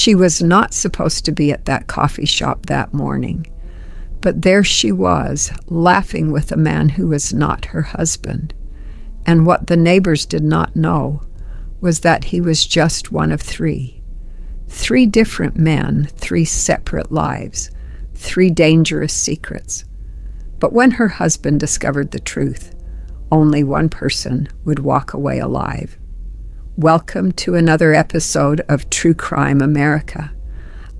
She was not supposed to be at that coffee shop that morning, but there she was, laughing with a man who was not her husband. And what the neighbors did not know was that he was just one of three. 3 different men, 3 separate lives, 3 dangerous secrets. But when her husband discovered the truth, only one person would walk away alive. Welcome to another episode of True Crime America.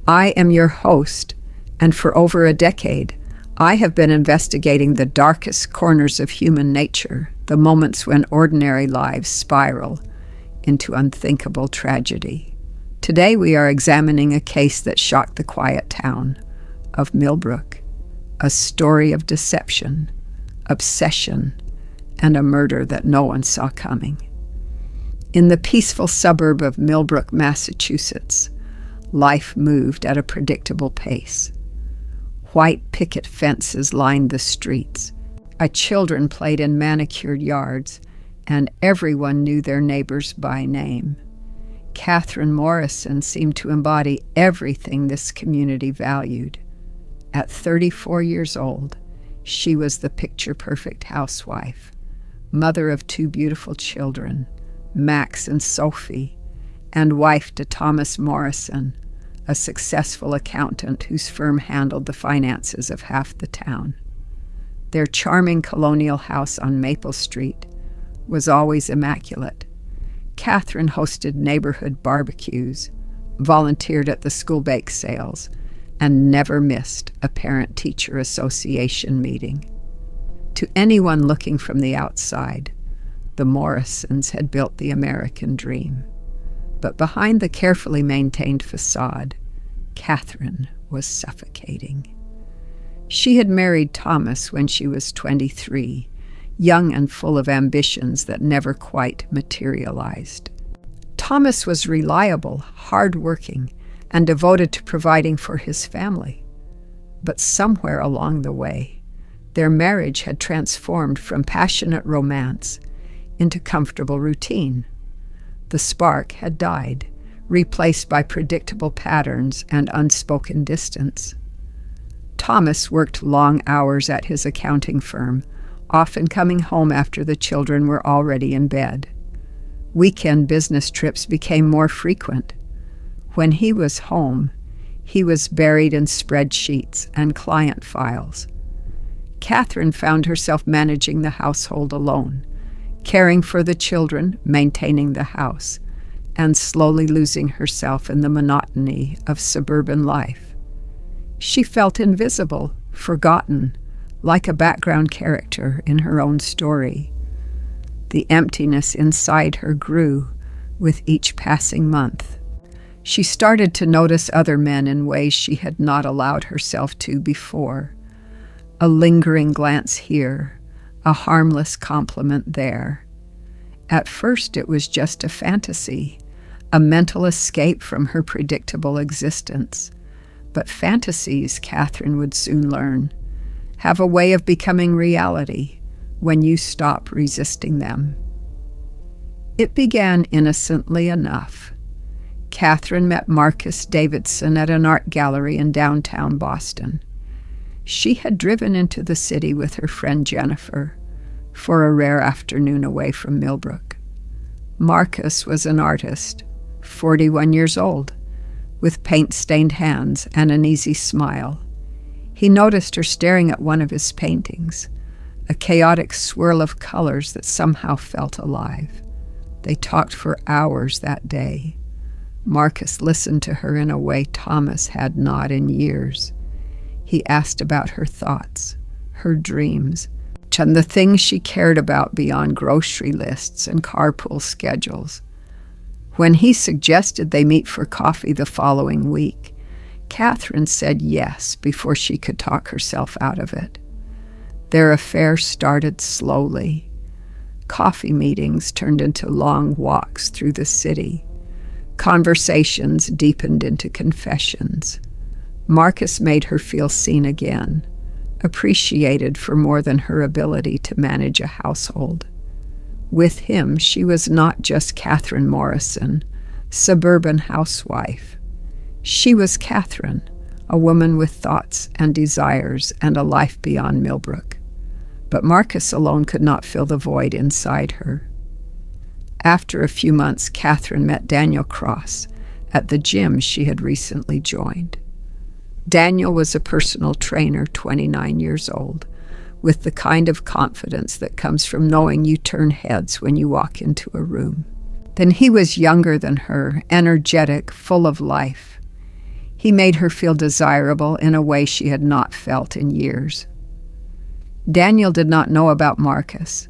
I am your host, and for over a decade, I have been investigating the darkest corners of human nature, the moments when ordinary lives spiral into unthinkable tragedy. Today we are examining a case that shocked the quiet town of Millbrook, a story of deception, obsession, and a murder that no one saw coming. In the peaceful suburb of Millbrook, Massachusetts, life moved at a predictable pace. White picket fences lined the streets. Children played in manicured yards, and everyone knew their neighbors by name. Katherine Morrison seemed to embody everything this community valued. At 34 years old, she was the picture-perfect housewife, mother of 2 beautiful children, Max and Sophie, and wife to Thomas Morrison, a successful accountant whose firm handled the finances of half the town. Their charming colonial house on Maple Street was always immaculate. Katherine hosted neighborhood barbecues, volunteered at the school bake sales, and never missed a parent-teacher association meeting. To anyone looking from the outside, the Morrisons had built the American dream. But behind the carefully maintained facade, Katherine was suffocating. She had married Thomas when she was 23, young and full of ambitions that never quite materialized. Thomas was reliable, hard-working, and devoted to providing for his family. But somewhere along the way, their marriage had transformed from passionate romance into comfortable routine. The spark had died, replaced by predictable patterns and unspoken distance. Thomas worked long hours at his accounting firm, often coming home after the children were already in bed. Weekend business trips became more frequent. When he was home, he was buried in spreadsheets and client files. Katherine found herself managing the household alone, caring for the children, maintaining the house, and slowly losing herself in the monotony of suburban life. She felt invisible, forgotten, like a background character in her own story. The emptiness inside her grew with each passing month. She started to notice other men in ways she had not allowed herself to before. A lingering glance here, a harmless compliment there. At first it was just a fantasy, a mental escape from her predictable existence. But fantasies, Katherine would soon learn, have a way of becoming reality when you stop resisting them. It began innocently enough. Katherine met Marcus Davidson at an art gallery in downtown Boston. She had driven into the city with her friend Jennifer for a rare afternoon away from Millbrook. Marcus was an artist, 41 years old, with paint-stained hands and an easy smile. He noticed her staring at one of his paintings, a chaotic swirl of colors that somehow felt alive. They talked for hours that day. Marcus listened to her in a way Thomas had not in years. He asked about her thoughts, her dreams, and the things she cared about beyond grocery lists and carpool schedules. When he suggested they meet for coffee the following week, Katherine said yes before she could talk herself out of it. Their affair started slowly. Coffee meetings turned into long walks through the city. Conversations deepened into confessions. Marcus made her feel seen again, appreciated for more than her ability to manage a household. With him, she was not just Katherine Morrison, suburban housewife. She was Katherine, a woman with thoughts and desires and a life beyond Millbrook. But Marcus alone could not fill the void inside her. After a few months, Katherine met Daniel Cross at the gym she had recently joined. Daniel was a personal trainer, 29 years old, with the kind of confidence that comes from knowing you turn heads when you walk into a room. Then he was younger than her, energetic, full of life. He made her feel desirable in a way she had not felt in years. Daniel did not know about Marcus.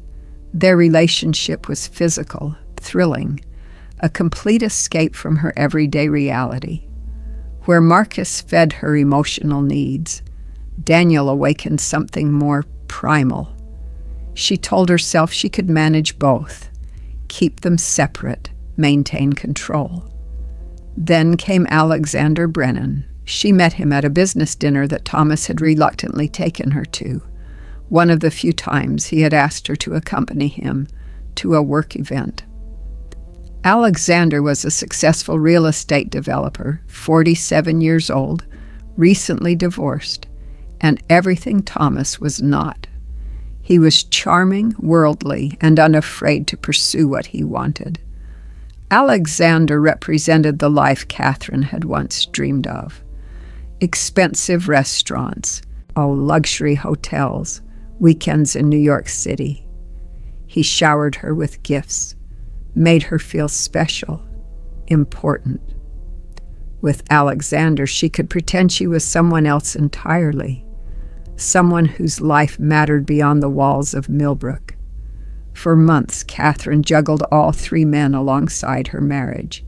Their relationship was physical, thrilling, a complete escape from her everyday reality. Where Marcus fed her emotional needs, Daniel awakened something more primal. She told herself she could manage both, keep them separate, maintain control. Then came Alexander Brennan. She met him at a business dinner that Thomas had reluctantly taken her to, one of the few times he had asked her to accompany him to a work event. Alexander was a successful real estate developer, 47 years old, recently divorced, and everything Thomas was not. He was charming, worldly, and unafraid to pursue what he wanted. Alexander represented the life Katherine had once dreamed of. Expensive restaurants, luxury hotels, weekends in New York City. He showered her with gifts, made her feel special, important. With Alexander, she could pretend she was someone else entirely, someone whose life mattered beyond the walls of Millbrook. For months, Katherine juggled all three men alongside her marriage.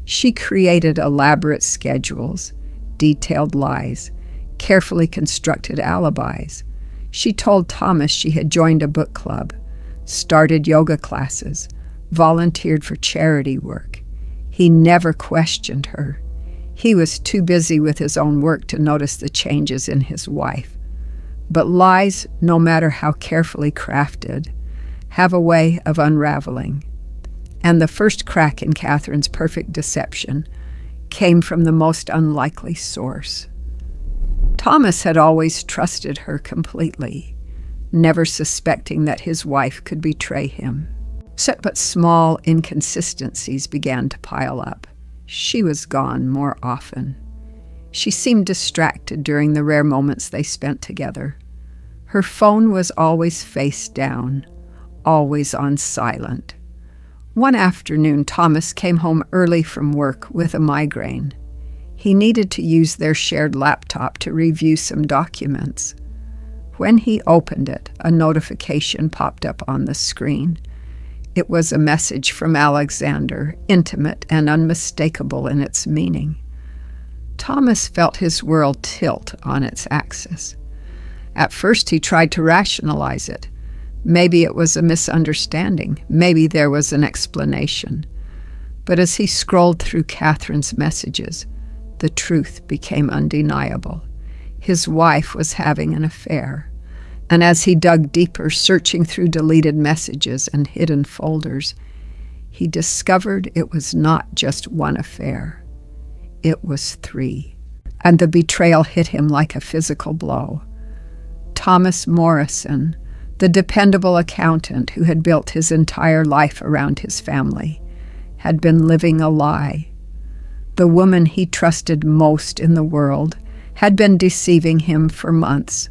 She created elaborate schedules, detailed lies, carefully constructed alibis. She told Thomas she had joined a book club, started yoga classes, volunteered for charity work. He never questioned her. He was too busy with his own work to notice the changes in his wife. But lies, no matter how carefully crafted, have a way of unraveling. And the first crack in Katherine's perfect deception came from the most unlikely source. Thomas had always trusted her completely, never suspecting that his wife could betray him. But small inconsistencies began to pile up. She was gone more often. She seemed distracted during the rare moments they spent together. Her phone was always face down, always on silent. One afternoon, Thomas came home early from work with a migraine. He needed to use their shared laptop to review some documents. When he opened it, a notification popped up on the screen. It was a message from Alexander, intimate and unmistakable in its meaning. Thomas felt his world tilt on its axis. At first, he tried to rationalize it. Maybe it was a misunderstanding. Maybe there was an explanation. But as he scrolled through Katherine's messages, the truth became undeniable. His wife was having an affair. And as he dug deeper, searching through deleted messages and hidden folders, he discovered it was not just one affair. It was three. And the betrayal hit him like a physical blow. Thomas Morrison, the dependable accountant who had built his entire life around his family, had been living a lie. The woman he trusted most in the world had been deceiving him for months.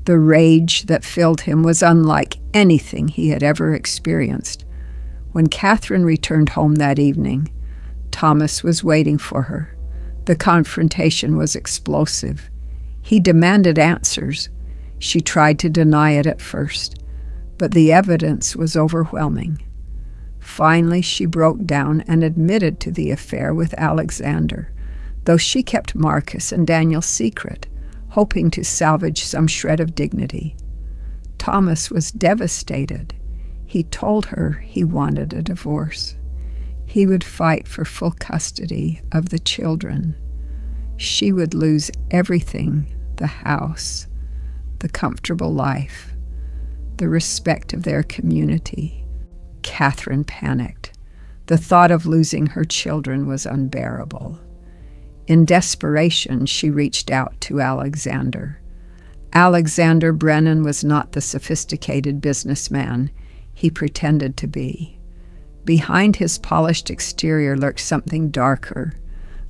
The rage that filled him was unlike anything he had ever experienced. When Katherine returned home that evening, Thomas was waiting for her. The confrontation was explosive. He demanded answers. She tried to deny it at first, but the evidence was overwhelming. Finally, she broke down and admitted to the affair with Alexander, though she kept Marcus and Daniel secret, hoping to salvage some shred of dignity. Thomas was devastated. He told her he wanted a divorce. He would fight for full custody of the children. She would lose everything: the house, the comfortable life, the respect of their community. Katherine panicked. The thought of losing her children was unbearable. In desperation, she reached out to Alexander. Alexander Brennan was not the sophisticated businessman he pretended to be. Behind his polished exterior lurked something darker,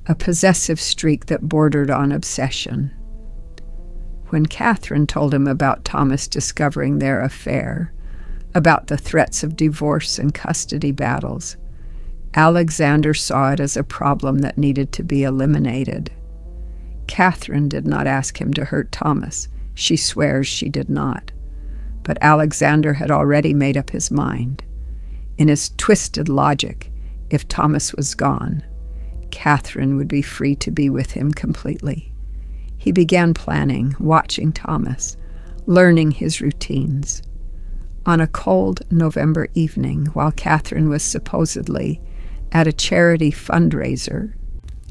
a possessive streak that bordered on obsession. When Katherine told him about Thomas discovering their affair, about the threats of divorce and custody battles, Alexander saw it as a problem that needed to be eliminated. Katherine did not ask him to hurt Thomas. She swears she did not. But Alexander had already made up his mind. In his twisted logic, if Thomas was gone, Katherine would be free to be with him completely. He began planning, watching Thomas, learning his routines. On a cold November evening, while Katherine was supposedly at a charity fundraiser,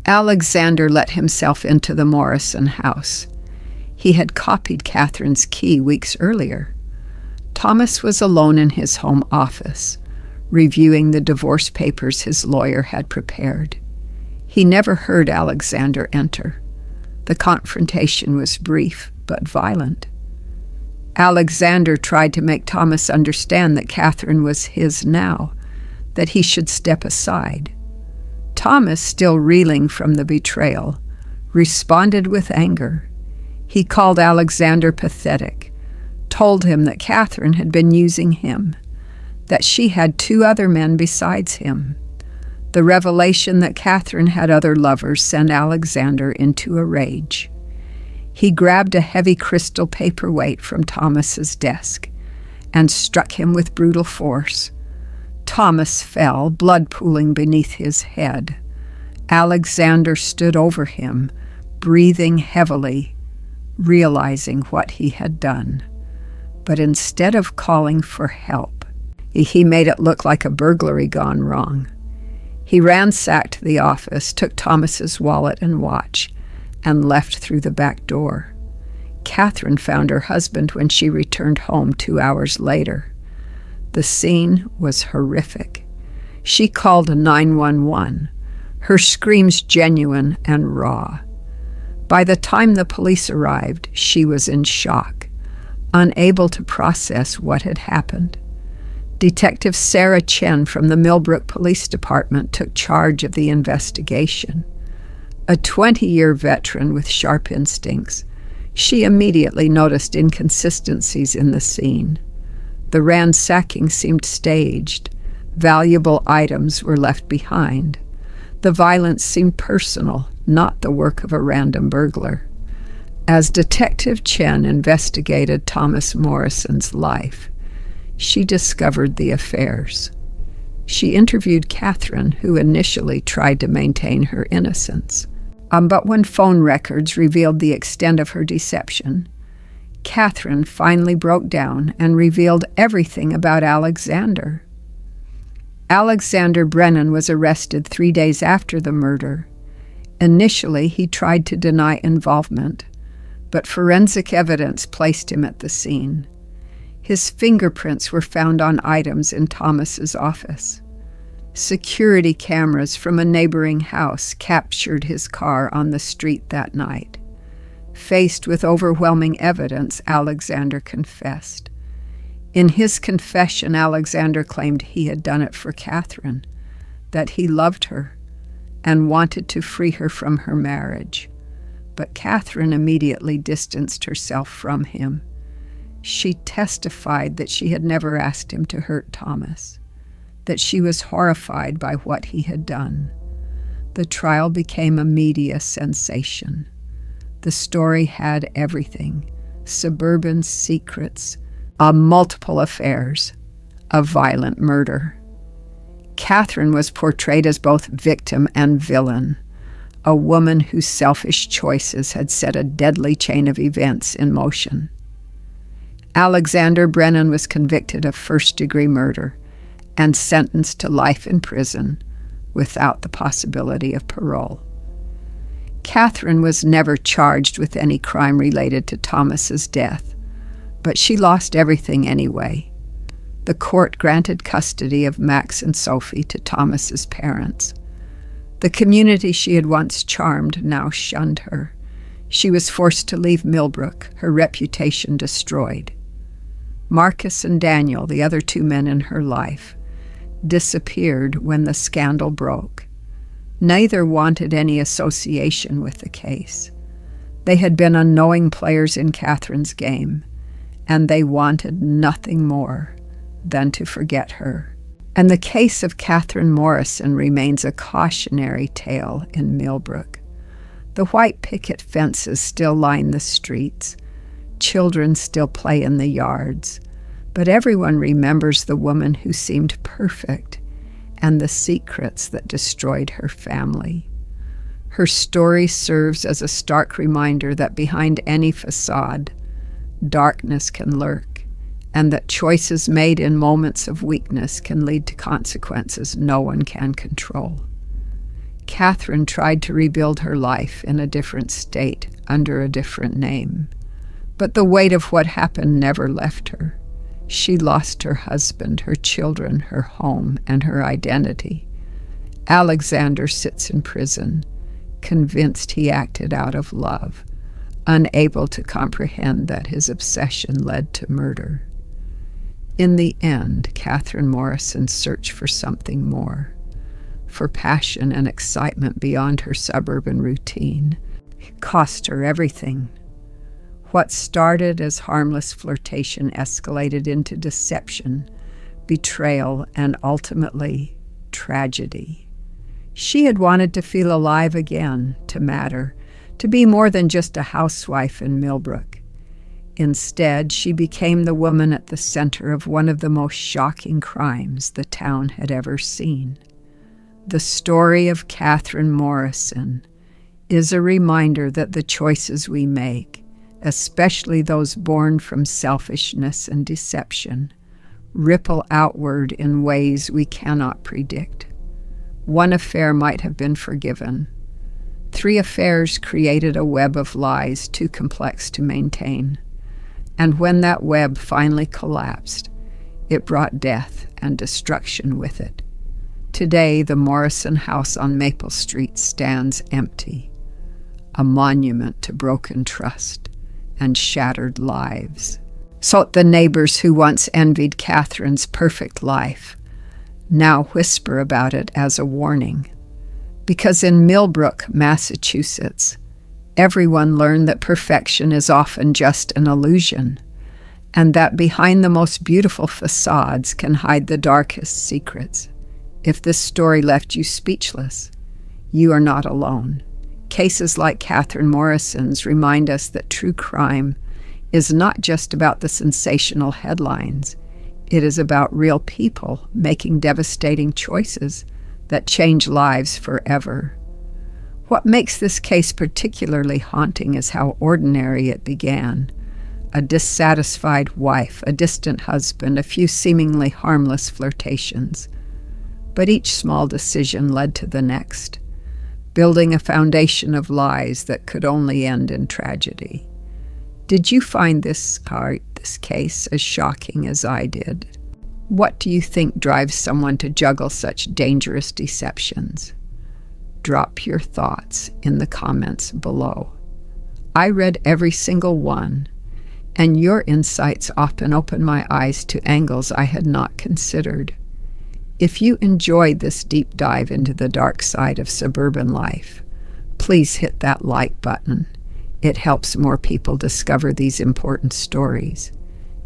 Alexander let himself into the Morrison house. He had copied Katherine's key weeks earlier. Thomas was alone in his home office, reviewing the divorce papers his lawyer had prepared. He never heard Alexander enter. The confrontation was brief but violent. Alexander tried to make Thomas understand that Katherine was his now, that he should step aside. Thomas, still reeling from the betrayal, responded with anger. He called Alexander pathetic, told him that Katherine had been using him, that she had 2 other men besides him. The revelation that Katherine had other lovers sent Alexander into a rage. He grabbed a heavy crystal paperweight from Thomas's desk and struck him with brutal force. Thomas fell, blood pooling beneath his head. Alexander stood over him, breathing heavily, realizing what he had done. But instead of calling for help, he made it look like a burglary gone wrong. He ransacked the office, took Thomas's wallet and watch, and left through the back door. Katherine found her husband when she returned home 2 hours later. The scene was horrific. She called 911, her screams genuine and raw. By the time the police arrived, she was in shock, unable to process what had happened. Detective Sarah Chen from the Millbrook Police Department took charge of the investigation. A 20-year veteran with sharp instincts, she immediately noticed inconsistencies in the scene. The ransacking seemed staged. Valuable items were left behind. The violence seemed personal, not the work of a random burglar. As Detective Chen investigated Thomas Morrison's life, she discovered the affairs. She interviewed Katherine, who initially tried to maintain her innocence. But when phone records revealed the extent of her deception, Katherine finally broke down and revealed everything about Alexander. Alexander Brennan was arrested 3 days after the murder. Initially, he tried to deny involvement, but forensic evidence placed him at the scene. His fingerprints were found on items in Thomas's office. Security cameras from a neighboring house captured his car on the street that night. Faced with overwhelming evidence, Alexander confessed. In his confession, Alexander claimed he had done it for Katherine, that he loved her and wanted to free her from her marriage. But Katherine immediately distanced herself from him. She testified that she had never asked him to hurt Thomas, that she was horrified by what he had done. The trial became a media sensation. The story had everything: suburban secrets, multiple affairs, a violent murder. Katherine was portrayed as both victim and villain, a woman whose selfish choices had set a deadly chain of events in motion. Alexander Brennan was convicted of first-degree murder and sentenced to life in prison without the possibility of parole. Katherine was never charged with any crime related to Thomas's death, but she lost everything anyway. The court granted custody of Max and Sophie to Thomas's parents. The community she had once charmed now shunned her. She was forced to leave Millbrook, her reputation destroyed. Marcus and Daniel, the other two men in her life, disappeared when the scandal broke. Neither wanted any association with the case. They had been unknowing players in Katherine's game, and they wanted nothing more than to forget her. And the case of Katherine Morrison remains a cautionary tale in Millbrook. The white picket fences still line the streets. Children still play in the yards. But everyone remembers the woman who seemed perfect and the secrets that destroyed her family. Her story serves as a stark reminder that behind any facade, darkness can lurk, and that choices made in moments of weakness can lead to consequences no one can control. Katherine tried to rebuild her life in a different state under a different name, but the weight of what happened never left her. She lost her husband, her children, her home, and her identity. Alexander sits in prison, convinced he acted out of love, unable to comprehend that his obsession led to murder. In the end, Katherine Morrison searched for something more, for passion and excitement beyond her suburban routine. It cost her everything. What started as harmless flirtation escalated into deception, betrayal, and ultimately tragedy. She had wanted to feel alive again, to matter, to be more than just a housewife in Millbrook. Instead, she became the woman at the center of one of the most shocking crimes the town had ever seen. The story of Katherine Morrison is a reminder that the choices we make, especially those born from selfishness and deception, ripple outward in ways we cannot predict. One affair might have been forgiven. 3 affairs created a web of lies too complex to maintain. And when that web finally collapsed, it brought death and destruction with it. Today, the Morrison house on Maple Street stands empty, a monument to broken trust and shattered lives. So the neighbors who once envied Katherine's perfect life now whisper about it as a warning. Because in Millbrook, Massachusetts, everyone learned that perfection is often just an illusion, and that behind the most beautiful facades can hide the darkest secrets. If this story left you speechless, you are not alone. Cases like Katherine Morrison's remind us that true crime is not just about the sensational headlines. It is about real people making devastating choices that change lives forever. What makes this case particularly haunting is how ordinary it began. A dissatisfied wife, a distant husband, a few seemingly harmless flirtations. But each small decision led to the next, building a foundation of lies that could only end in tragedy. Did you find this case as shocking as I did? What do you think drives someone to juggle such dangerous deceptions? Drop your thoughts in the comments below. I read every single one, and your insights often open my eyes to angles I had not considered. If you enjoyed this deep dive into the dark side of suburban life, please hit that like button. It helps more people discover these important stories.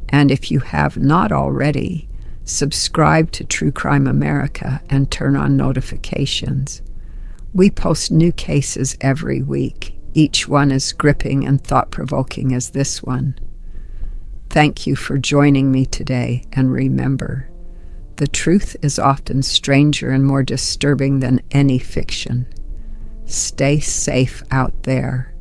And if you have not already, subscribe to True Crime America and turn on notifications. We post new cases every week, each one as gripping and thought-provoking as this one. Thank you for joining me today, and remember, the truth is often stranger and more disturbing than any fiction. Stay safe out there.